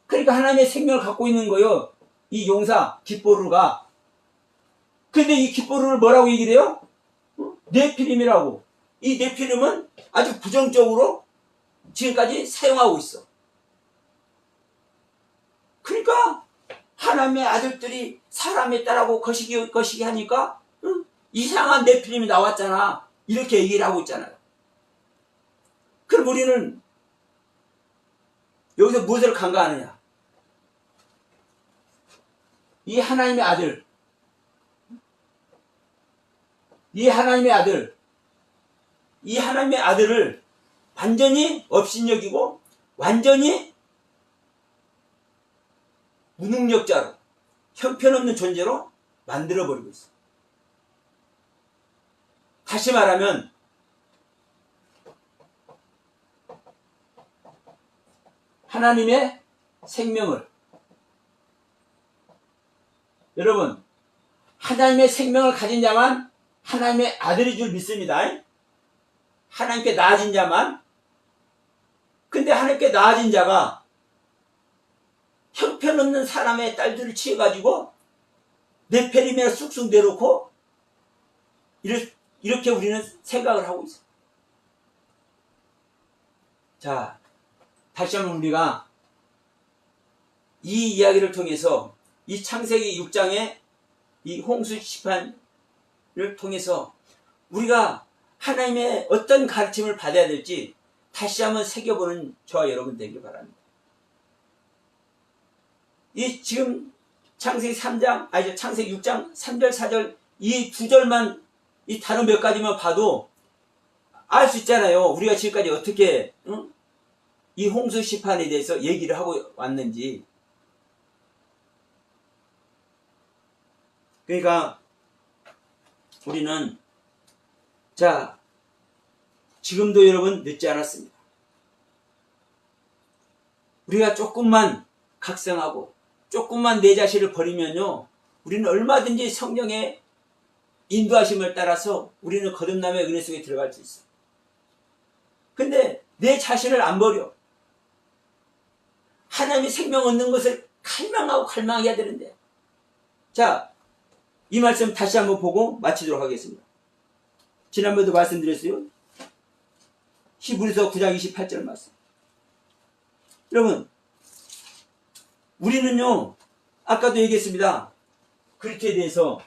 그러니까 하나님의 생명을 갖고 있는 거예요. 이 용사, 깃보르가. 근데 이 깃보르를 뭐라고 얘기를 해요? 네피림이라고. 이 네피림은 아주 부정적으로 지금까지 사용하고 있어. 그러니까 하나님의 아들들이 사람의 딸하고 거시기 하니까 이상한 네피림이 나왔잖아. 이렇게 얘기를 하고 있잖아요. 그럼 우리는 여기서 무엇을 간과하느냐? 이 하나님의 아들, 이 하나님의 아들을 완전히 업신여기고 완전히 무능력자로, 형편없는 존재로 만들어버리고 있어. 다시 말하면 하나님의 생명을, 여러분, 하나님의 생명을 가진 자만 하나님의 아들인 줄 믿습니다. 하나님께 나아진 자만. 근데 하나님께 나아진 자가 형편없는 사람의 딸들을 취해가지고 네페림에 쑥쑥 내놓고 이렇게 우리는 생각을 하고 있어요. 자, 다시 한번 우리가 이 이야기를 통해서 이 창세기 6장의 이 홍수 심판을 통해서 우리가 하나님의 어떤 가르침을 받아야 될지 다시 한번 새겨보는 저와 여러분 되길 바랍니다. 이 지금 창세기 6장 3절 4절 이 두 절만, 이 단어 몇 가지만 봐도 알 수 있잖아요. 우리가 지금까지 어떻게 이 홍수 심판에 대해서 얘기를 하고 왔는지. 그러니까 우리는 지금도 여러분 늦지 않았습니다. 우리가 조금만 각성하고 조금만 내 자신을 버리면요, 우리는 얼마든지 성령의 인도하심을 따라서 우리는 거듭남의 은혜 속에 들어갈 수 있어. 근데 내 자신을 안 버려. 하나님이 생명 얻는 것을 갈망하고 갈망해야 되는데. 자, 이 말씀 다시 한번 보고 마치도록 하겠습니다. 지난번에도 말씀드렸어요. 히브리서 9장 28절 말씀. 여러분, 우리는요, 아까도 얘기했습니다. 그리스도에 대해서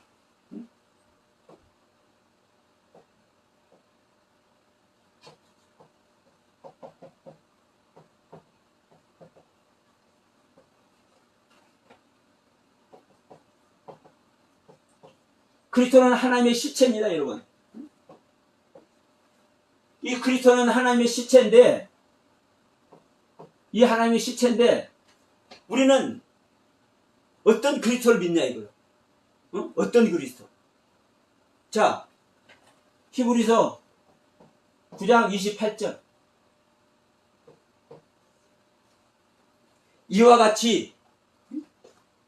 그리스도는 하나님의 실체입니다, 여러분. 이 그리스도는 하나님의 실체인데, 이 하나님의 실체인데, 우리는 어떤 그리스도를 믿냐, 이거요. 어떤 그리스도? 자, 히브리서 9장 28절. 이와 같이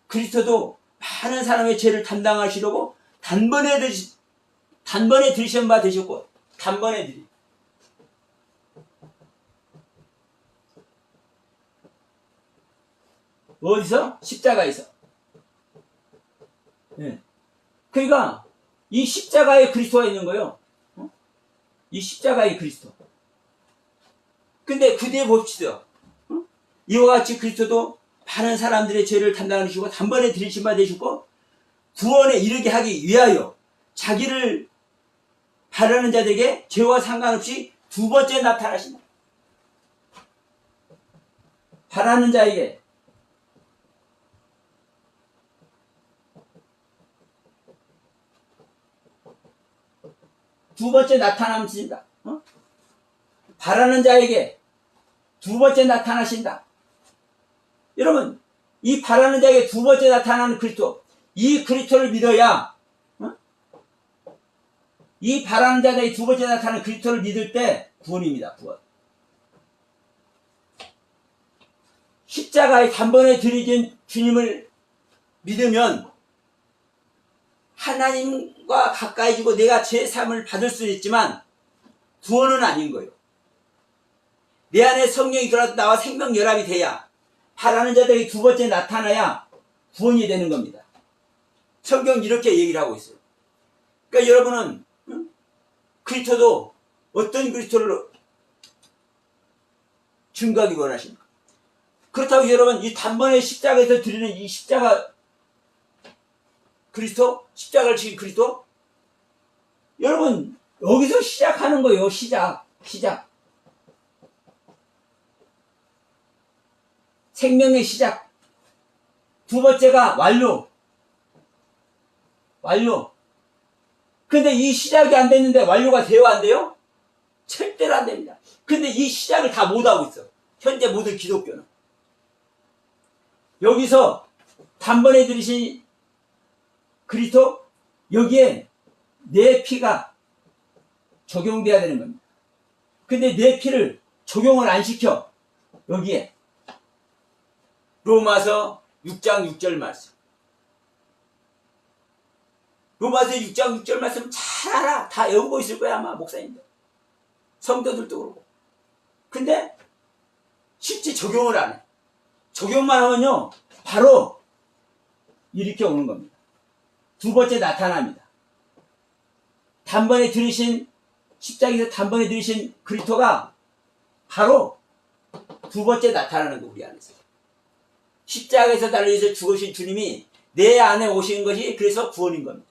그리스도도 많은 사람의 죄를 담당하시려고 단번에 들으신 바 되셨고, 단번에 들이. 어디서? 십자가에서. 네. 그러니까 이 십자가에 그리스도가 있는 거예요. 이 십자가의 그리스도. 근데 그 뒤에 봅시다. 이와 같이 그리스도도 많은 사람들의 죄를 담당하시고 단번에 들으신 바 되셨고, 구원에 이르게 하기 위하여 자기를 바라는 자들에게 죄와 상관없이 두 번째 나타나신다. 바라는 자에게 두 번째 나타나신다. 바라는 자에게 두 번째 나타나신다. 여러분, 이 바라는 자에게 두 번째 나타나는 그리스도, 이 그리스도를 믿어야, 이 바라는 자에게 두 번째 나타나는 그리스도를 믿을 때 구원입니다. 구원. 십자가에 단번에 들이진 주님을 믿으면 하나님과 가까이지고 내가 제3을 받을 수 있지만 구원은 아닌 거예요. 내 안에 성령이 들어와서 나와 생명 결합이 돼야, 바라는 자들이 두 번째 나타나야 구원이 되는 겁니다. 성경은 이렇게 얘기를 하고 있어요. 그러니까 여러분은 그리스도도 어떤 그리스도를 증거하기 원하십니까? 그렇다고 여러분, 이 단번에 십자가에서 드리는 이 십자가 그리스도, 십자가를 지킨 그리스도, 여러분 여기서 시작하는 거예요. 시작. 생명의 시작. 두 번째가 완료. 근데 이 시작이 안 됐는데 완료가 돼요, 안 돼요? 절대로 안 됩니다. 근데 이 시작을 다 못하고 있어. 현재 모든 기독교는. 여기서 단번에 들으신 그리스도, 여기에 내 피가 적용돼야 되는 겁니다. 근데 내 피를 적용을 안 시켜. 여기에 로마서 6장 6절 말씀. 로마서 6장 6절 말씀 잘 알아. 다 외우고 있을 거야, 아마 목사님들. 성도들도 그러고. 근데 실제 적용을 안 해. 적용만 하면요, 바로 이렇게 오는 겁니다. 두 번째 나타납니다. 단번에 들으신, 십자가에서 단번에 들으신 그리스도가 바로 두 번째 나타나는 거, 우리 안에서. 십자가에서 달려서 죽으신 주님이 내 안에 오시는 것이 그래서 구원인 겁니다.